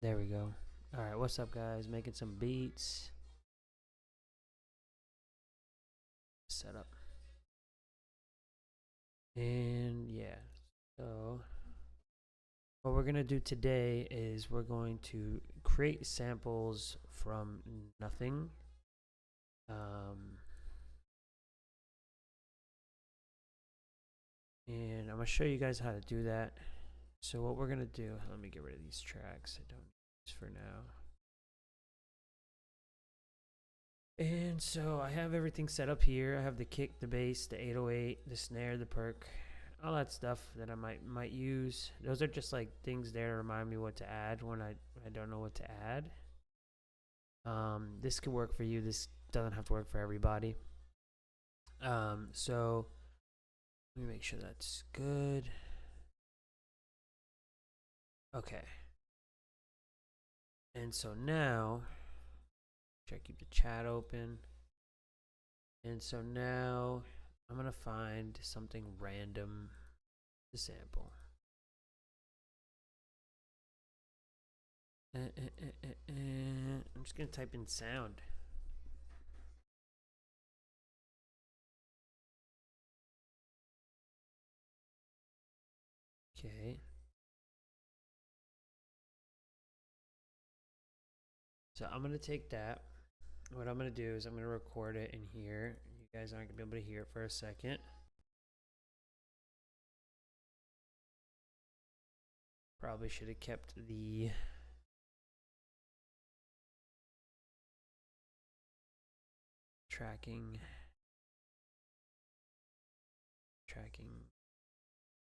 There we go. All right, what's up, guys? Making some beats. Set up. And yeah, so what we're going to do today is we're going to create samples from nothing. And I'm going to show you guys how to do that. So what we're going to do, let me get rid of these tracks. I don't need this for now. And so I have everything set up here. I have the kick, the bass, the 808, the snare, the perk, all that stuff that I might use. Those are just like things there to remind me what to add when I don't know what to add. This could work for you. This doesn't have to work for everybody. So let me make sure that's good. Okay. And so now, try to keep the chat open. And so now I'm gonna find something random to sample. I'm just gonna type in sound. Okay. So I'm gonna take that. What I'm gonna do is I'm gonna record it in here. You guys aren't gonna be able to hear it for a second. Probably should have kept the tracking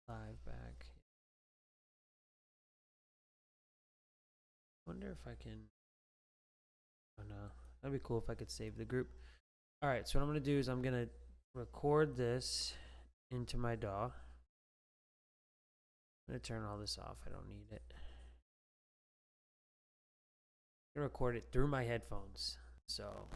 live back. Wonder if I can. Oh no, that'd be cool if I could save the group. All right, so what I'm gonna do is I'm gonna record this into my DAW. I'm gonna turn all this off. I don't need it. I'm gonna record it through my headphones. So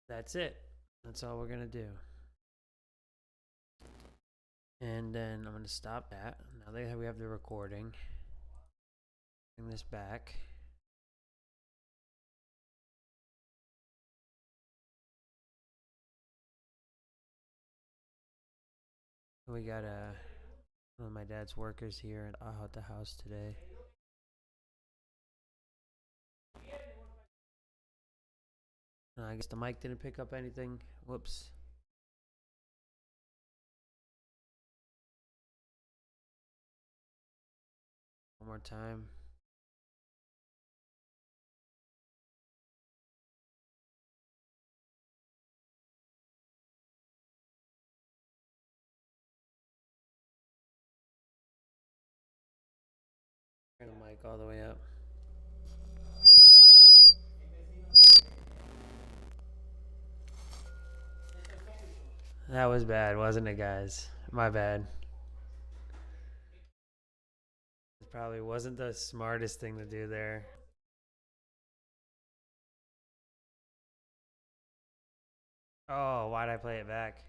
that's it. That's all we're gonna do. And then I'm gonna stop that. Now that we have the recording, bring this back. We got one of my dad's workers here at the house today. I guess the mic didn't pick up anything. Whoops. One more time. Turn the mic all the way up. That was bad, wasn't it, guys? My bad. It probably wasn't the smartest thing to do there. Oh, why'd I play it back?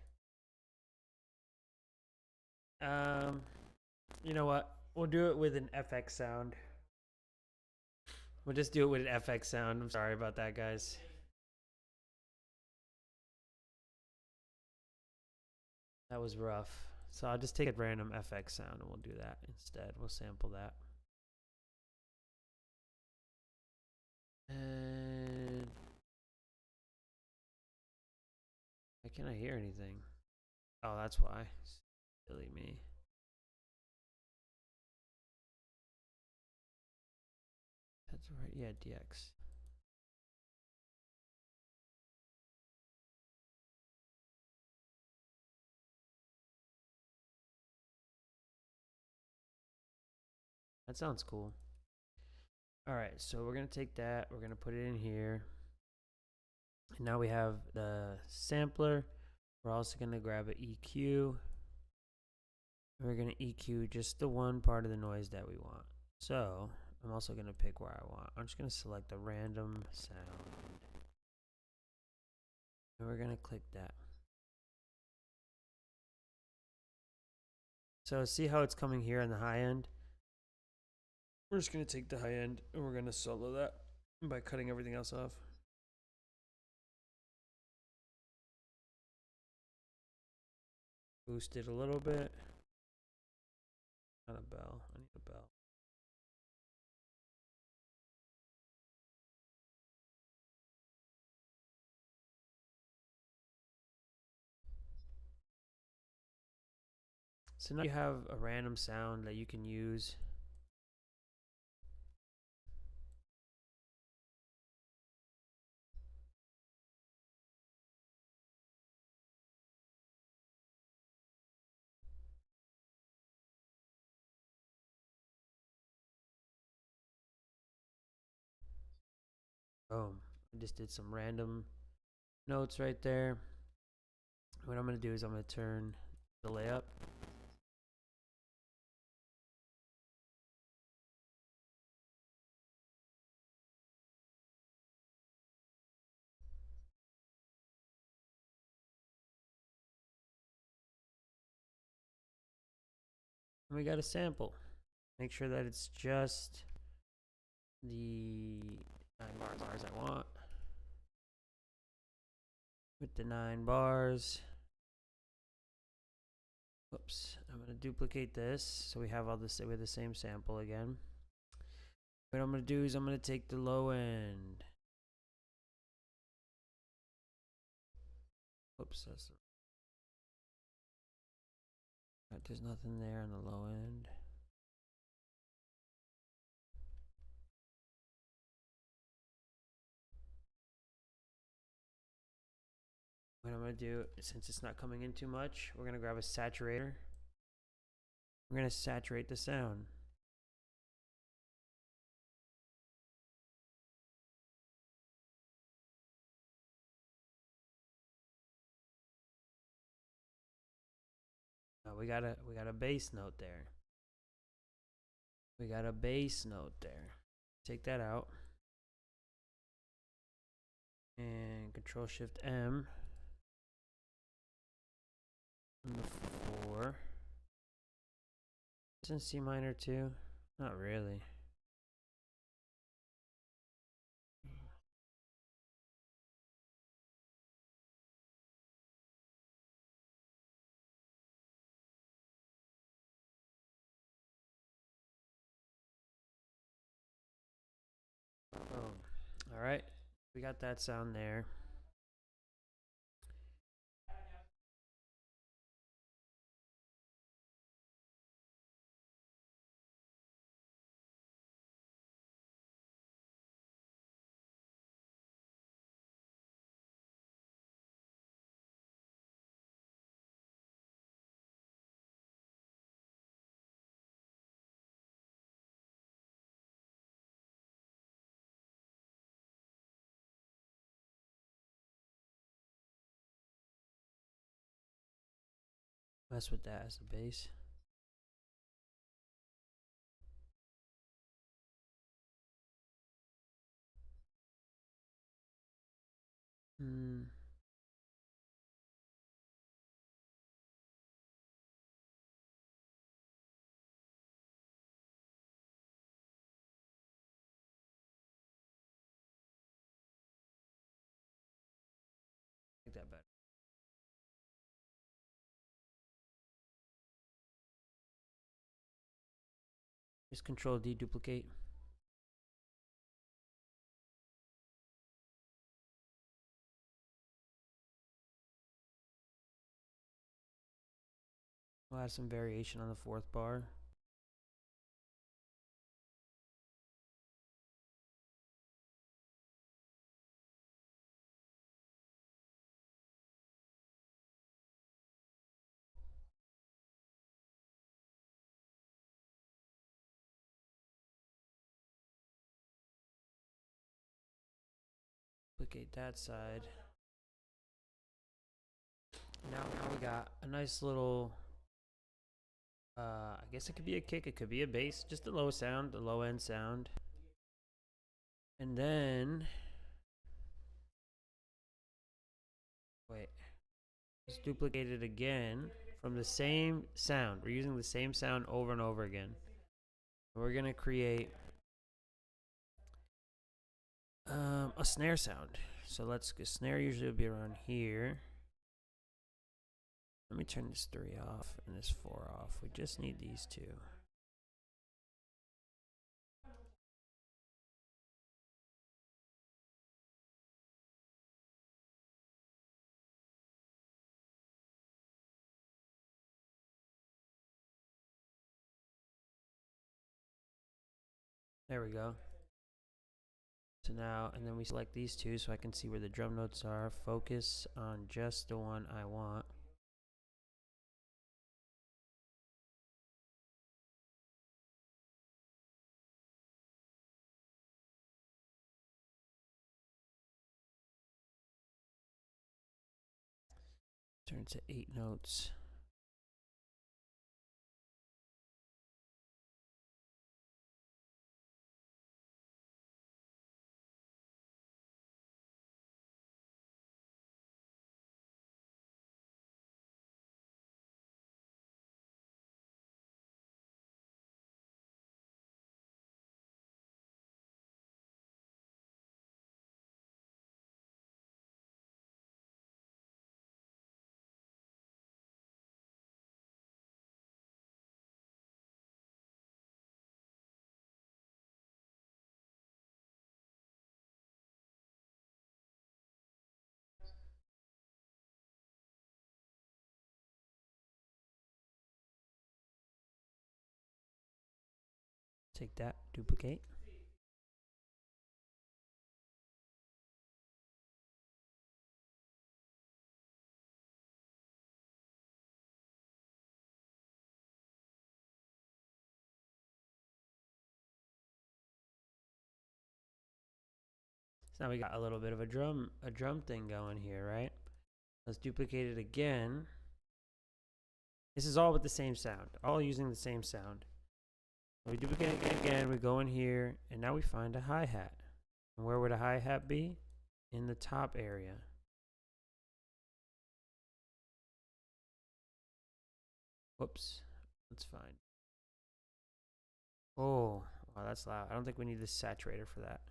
You know what? We'll do it with an FX sound. We'll just do it with an FX sound. I'm sorry about that, guys. That was rough. So I'll just take a random FX sound and we'll do that instead. We'll sample that. And why can't I hear anything? Oh, that's why. Silly me. That's right. Yeah, DX. That sounds cool. All right, so we're gonna take that. We're gonna put it in here. And now we have the sampler. We're also gonna grab an EQ. We're going to EQ just the one part of the noise that we want. So I'm also going to pick where I want. I'm just going to select a random sound. And we're going to click that. So see how it's coming here on the high end? We're just going to take the high end and we're going to solo that by cutting everything else off. Boost it a little bit. Not a bell. I need a bell. So now you have a random sound that you can use. Boom. I just did some random notes right there. What I'm going to do is I'm going to turn delay up. And we got a sample. Make sure that it's just the 9 bars I want. With the 9 bars. Whoops. I'm going to duplicate this so we have all this with the same sample again. What I'm going to do is I'm going to take the low end. Whoops. There's nothing there on the low end. What I'm going to do, since it's not coming in too much, we're going to grab a saturator. We're going to saturate the sound. We got a bass note there. We got a bass note there. Take that out. And Control Shift M. Number 4. Isn't C minor too? Not really. Oh, all right. We got that sound there. Mess with that as a bass. Make that better. Just Control D duplicate. We'll add some variation on the 4th bar. Duplicate that side. Now we got a nice little I guess it could be a kick, it could be a bass, just the low sound, the low end sound. And then, wait, let's duplicate it again from the same sound. We're using the same sound over and over again. We're gonna create a snare sound. So snare usually will be around here. Let me turn this 3 off and this 4 off. We just need these two. There we go. So now, and then we select these two so I can see where the drum notes are. Focus on just the one I want. Turn to 8 notes. Take that, duplicate. So now we got a little bit of a drum thing going here, right? Let's duplicate it again. This is all with the same sound, all using the same sound. We duplicate it again, we go in here, and now we find a hi-hat. And where would a hi-hat be? In the top area. Whoops, that's fine. Oh, wow, that's loud. I don't think we need this saturator for that.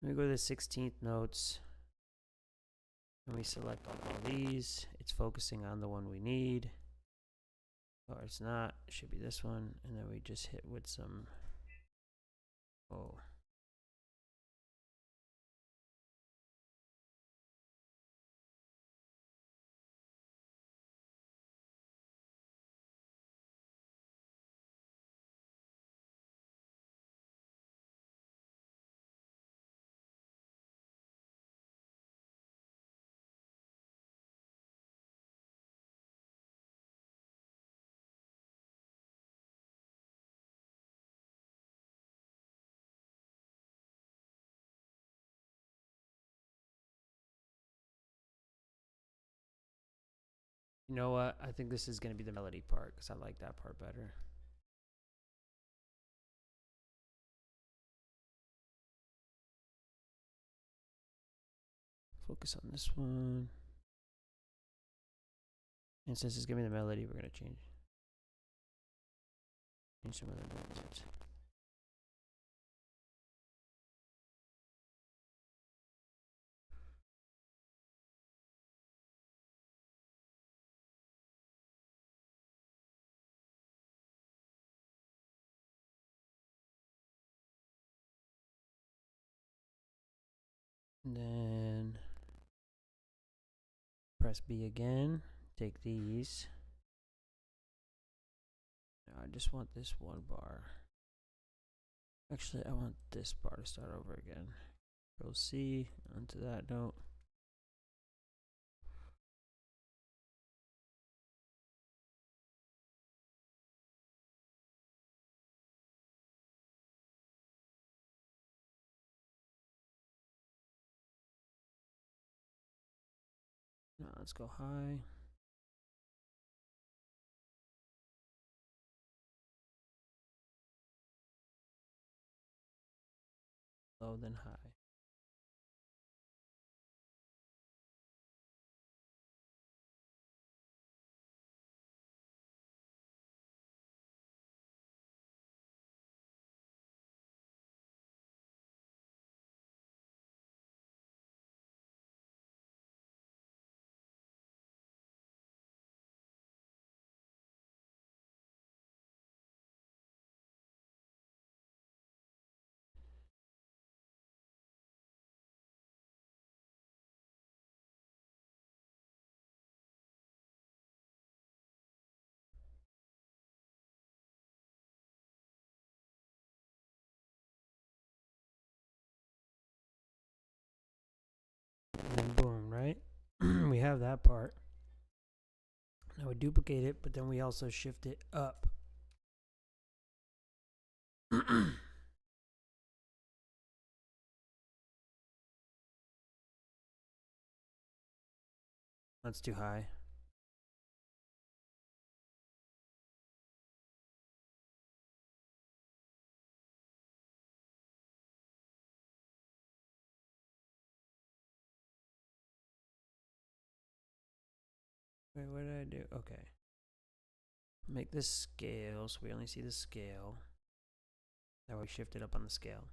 Let me go to the 16th notes. And we select all these. It's focusing on the one we need. Or it's not. It should be this one. And then we just hit with some. Oh. You know what? I think this is going to be the melody part because I like that part better. Focus on this one. And since it's going to be the melody, we're going to change some of the notes. And then press B again. Take these. Now I just want this one bar. Actually, I want this bar to start over again. Control C onto that note. Now let's go high. Low, then high. And then boom, right? We have that part. Now we duplicate it, but then we also shift it up. That's too high. Wait, what did I do? Okay. Make this scale so we only see the scale. That way we shift it up on the scale.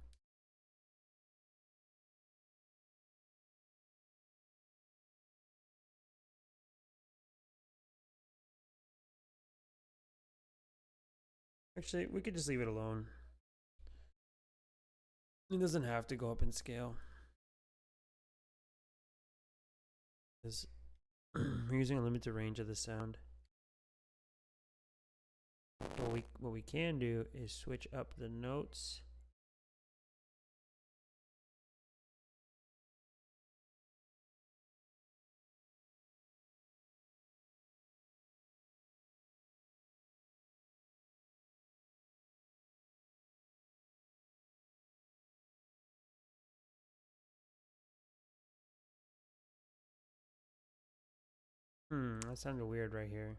Actually, we could just leave it alone. It doesn't have to go up in scale. Because we're using a limited range of the sound. What we can do is switch up the notes. That sounded weird right here.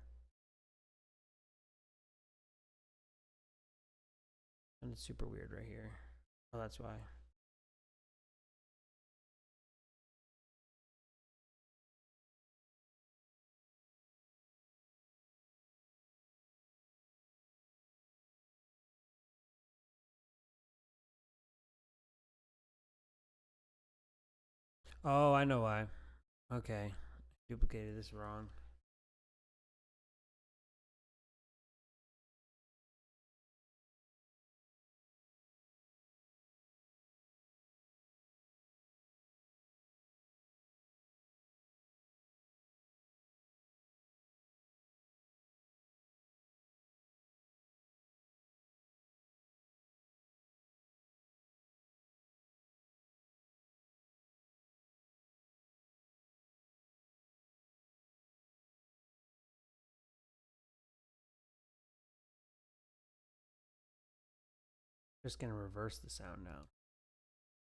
Sounded super weird right here. Oh, that's why. Oh, I know why. Okay. Duplicated this wrong. Just gonna reverse the sound now.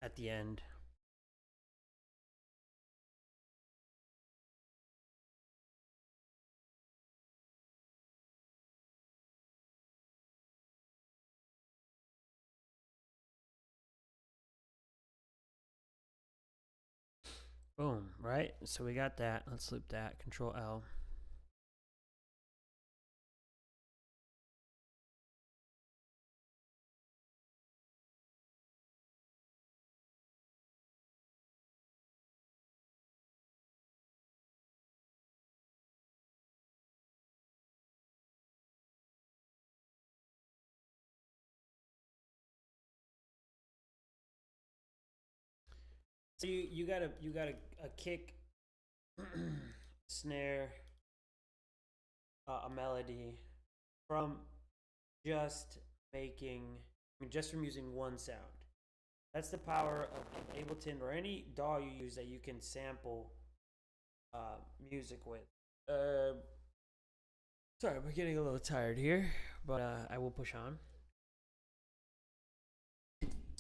At the end. Boom, right? So we got that. Let's loop that. Control L. So you got a kick, snare, a melody from just making, just from using one sound. That's the power of Ableton or any DAW you use that you can sample music with. Uh, Sorry, I'm getting a little tired here, but I will push on.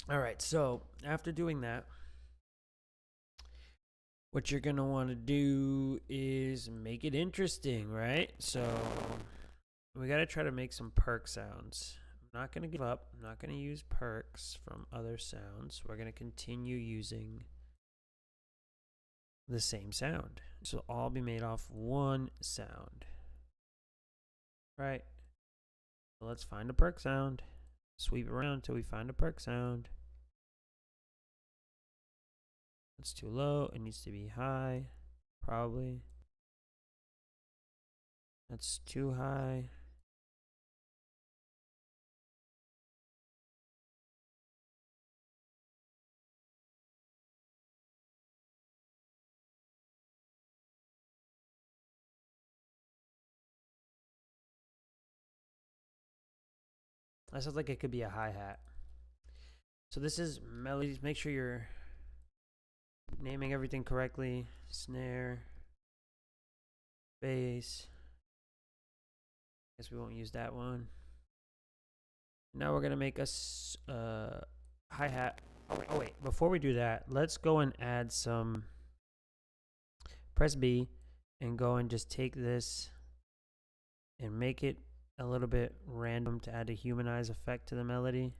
All right, so after doing that, what you're gonna want to do is make it interesting, right? So we gotta try to make some perk sounds. I'm not gonna give up. I'm not gonna use perks from other sounds. We're gonna continue using the same sound. So all be made off one sound. Right. So let's find a perk sound. Sweep around until we find a perk sound. It's too low. It needs to be high. Probably. That's too high. That sounds like it could be a hi-hat. So this is melodies. Make sure you're naming everything correctly. Snare, bass. Guess we won't use that one. Now we're gonna make us hi-hat. Oh wait, before we do that, let's go and add some. Press B and go and just take this and make it a little bit random to add a humanize effect to the melody,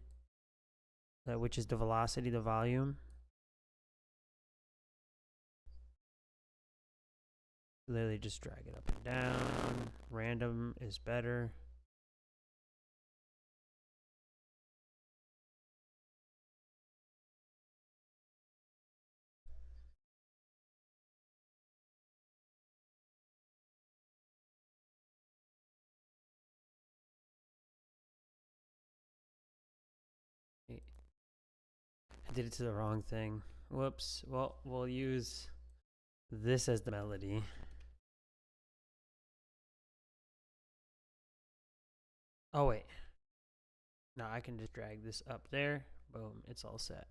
which is the velocity, the volume. Literally just drag it up and down. Random is better. I did it to the wrong thing. Whoops. Well, we'll use this as the melody. Oh, wait. Now I can just drag this up there. Boom. It's all set.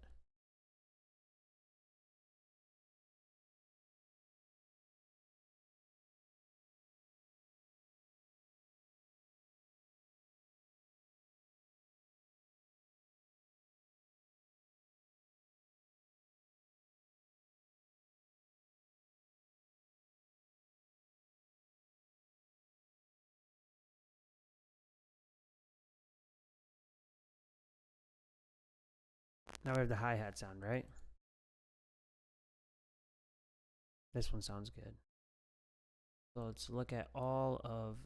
Now we have the hi-hat sound, right? This one sounds good. So let's look at all of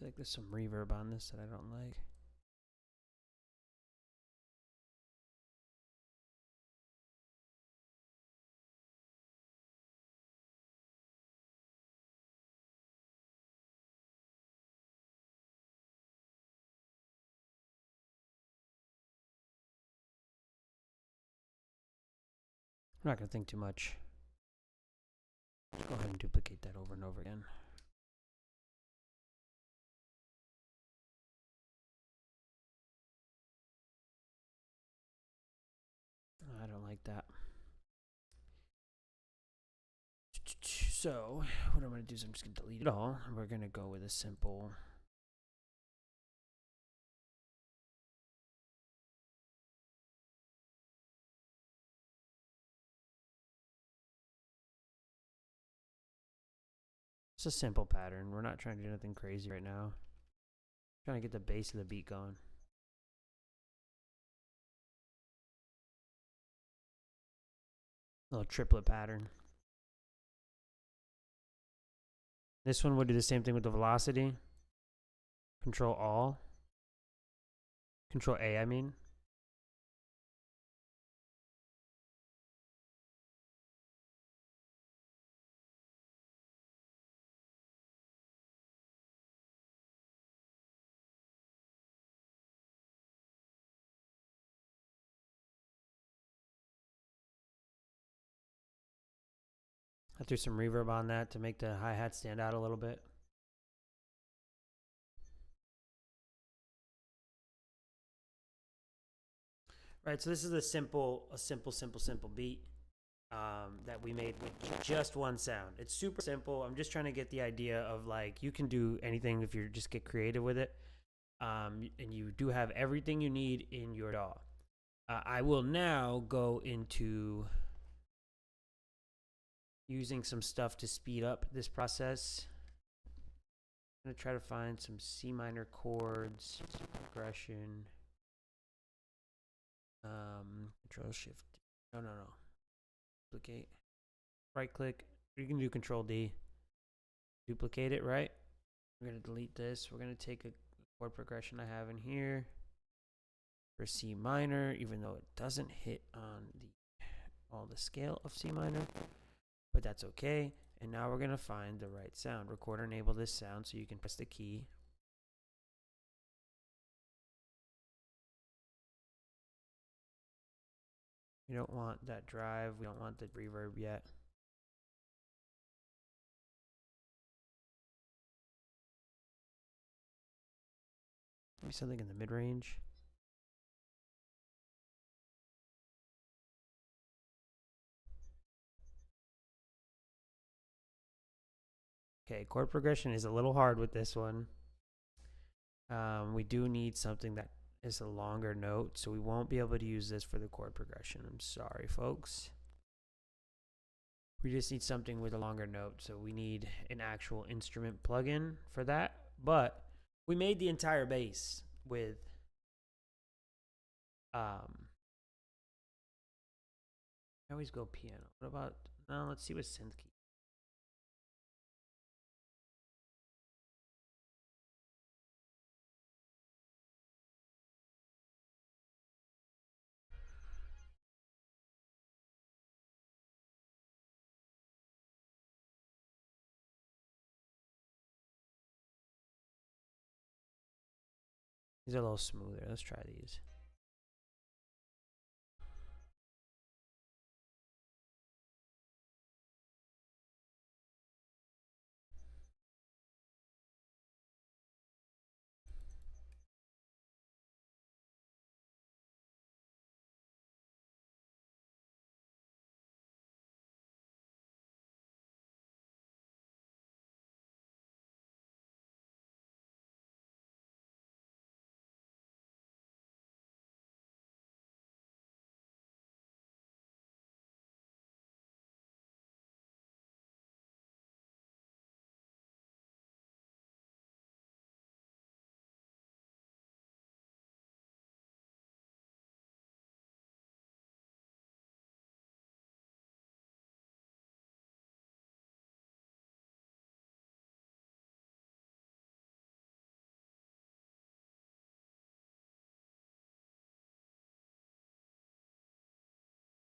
I feel like there's some reverb on this that I don't like. I'm not going to think too much. Just go ahead and duplicate that over and over again. I don't like that. So, what I'm going to do is I'm just going to delete it all. We're going to go with a simple It's a simple pattern. We're not trying to do anything crazy right now. Trying to get the base of the beat going. Little triplet pattern. This one would do the same thing with the velocity. Control all. Control A, I mean. I threw some reverb on that to make the hi-hat stand out a little bit. Right, so this is a simple beat that we made with just one sound. It's super simple. I'm just trying to get the idea of like you can do anything if you just get creative with it, and you do have everything you need in your DAW. I will now go into using some stuff to speed up this process. I'm gonna try to find some C minor chords, some progression. Control Shift. No. Duplicate. Right click. You can do Control D. Duplicate it, right? We're gonna delete this. We're gonna take a chord progression I have in here for C minor, even though it doesn't hit on all the scale of C minor, but that's okay. And now we're gonna find the right sound. Recorder enable this sound so you can press the key. We don't want that drive. We don't want the reverb yet. Maybe something in the mid-range. Okay, chord progression is a little hard with this one. We do need something that is a longer note, so we won't be able to use this for the chord progression. I'm sorry, folks. We just need something with a longer note, so we need an actual instrument plugin for that. But we made the entire bass with I always go piano. What about, no, let's see what synth key. These are a little smoother. Let's try these.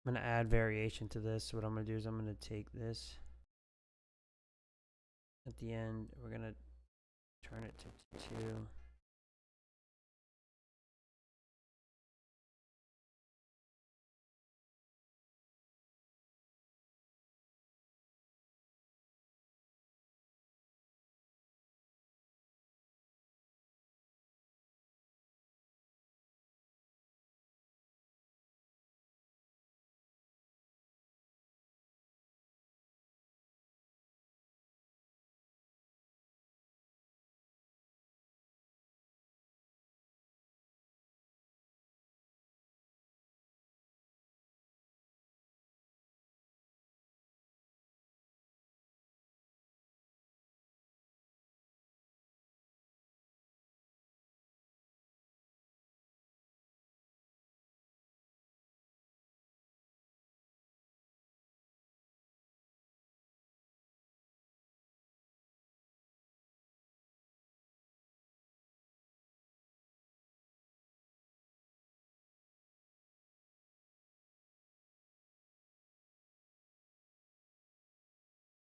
I'm going to add variation to this. What I'm going to do is I'm going to take this. At the end, we're going to turn it to 2.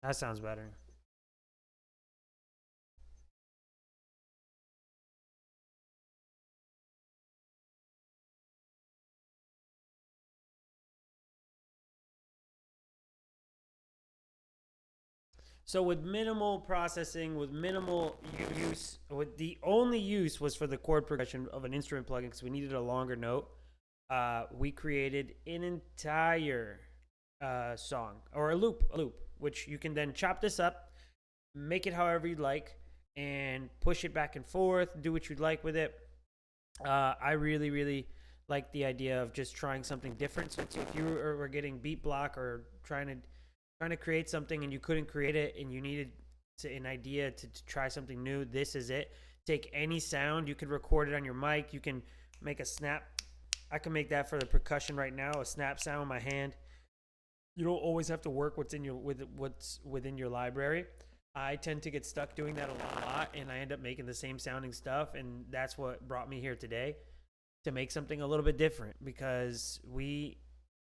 That sounds better. So with minimal processing, with minimal use, with the only use was for the chord progression of an instrument plugin because we needed a longer note. We created an entire song or a loop, which you can then chop this up, make it however you'd like, and push it back and forth. Do what you'd like with it. I really, really like the idea of just trying something different. So if you were getting beat block or trying to create something and you couldn't create it and you needed an idea to try something new, this is it. Take any sound, you could record it on your mic. You can make a snap. I can make that for the percussion right now, a snap sound in my hand. You don't always have to work what's within your library. I tend to get stuck doing that a lot, and I end up making the same sounding stuff, and that's what brought me here today, to make something a little bit different, because we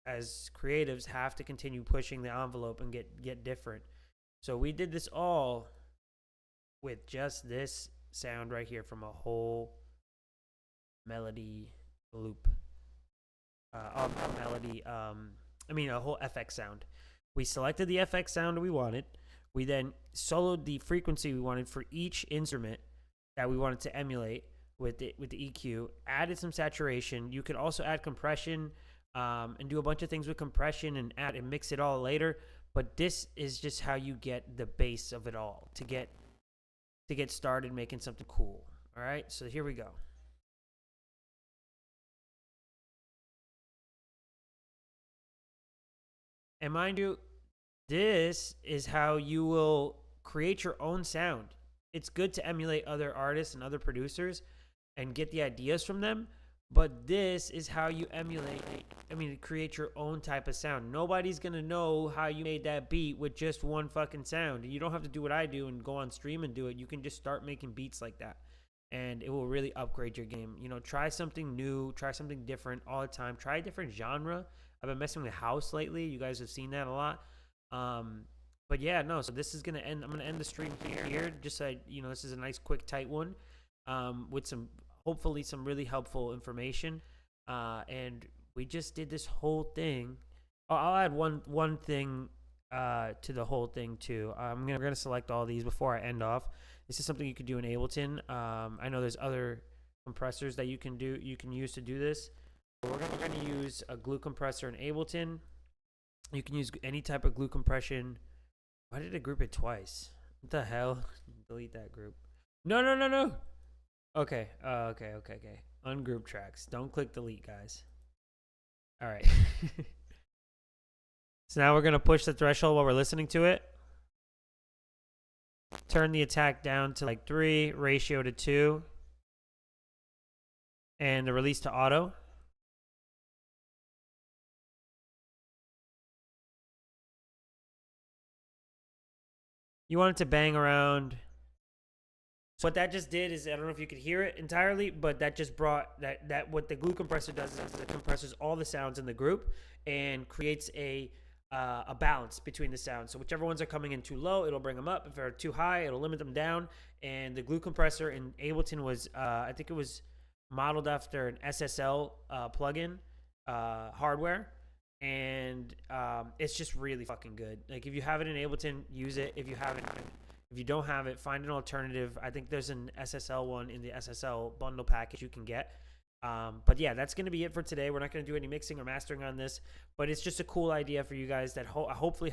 as creatives have to continue pushing the envelope and get different. So we did this all with just this sound right here from a whole melody loop. A whole FX sound. We selected the FX sound we wanted. We then soloed the frequency we wanted for each instrument that we wanted to emulate with the EQ. Added some saturation. You could also add compression and do a bunch of things with compression and add and mix it all later. But this is just how you get the base of it all to get started making something cool. All right, so here we go. And mind you, this is how you will create your own sound. It's good to emulate other artists and other producers and get the ideas from them, but this is how you create your own type of sound. Nobody's going to know how you made that beat with just one fucking sound. You don't have to do what I do and go on stream and do it. You can just start making beats like that, and it will really upgrade your game. Try something new, try something different all the time. Try a different genre. I've been messing with house lately. You guys have seen that a lot. But yeah, no. So this is gonna end. I'm gonna end the stream here. Just so this is a nice, quick, tight one, with hopefully some really helpful information. And we just did this whole thing. Oh, I'll add one thing to the whole thing too. We're gonna select all these before I end off. This is something you could do in Ableton. I know there's other compressors that you can use to do this. We're gonna use a glue compressor in Ableton. You can use any type of glue compression. Why did it group it twice? What the hell? Delete that group. No. Okay. Okay. Ungroup tracks. Don't click delete, guys. All right. So now we're going to push the threshold while we're listening to it. Turn the attack down to like 3, ratio to 2. And the release to auto. You want it to bang around. So what that just did is, I don't know if you could hear it entirely, but that just brought that what the glue compressor does is it compresses all the sounds in the group and creates a balance between the sounds. So whichever ones are coming in too low, it'll bring them up. If they're too high, it'll limit them down. And the glue compressor in Ableton was, I think it was modeled after an SSL plugin hardware. And it's just really fucking good. Like, if you have it in Ableton, use it. If you don't have it, find an alternative. I think there's an SSL one in the SSL bundle package you can get. But yeah, that's going to be it for today. We're not going to do any mixing or mastering on this, but it's just a cool idea for you guys that hopefully helps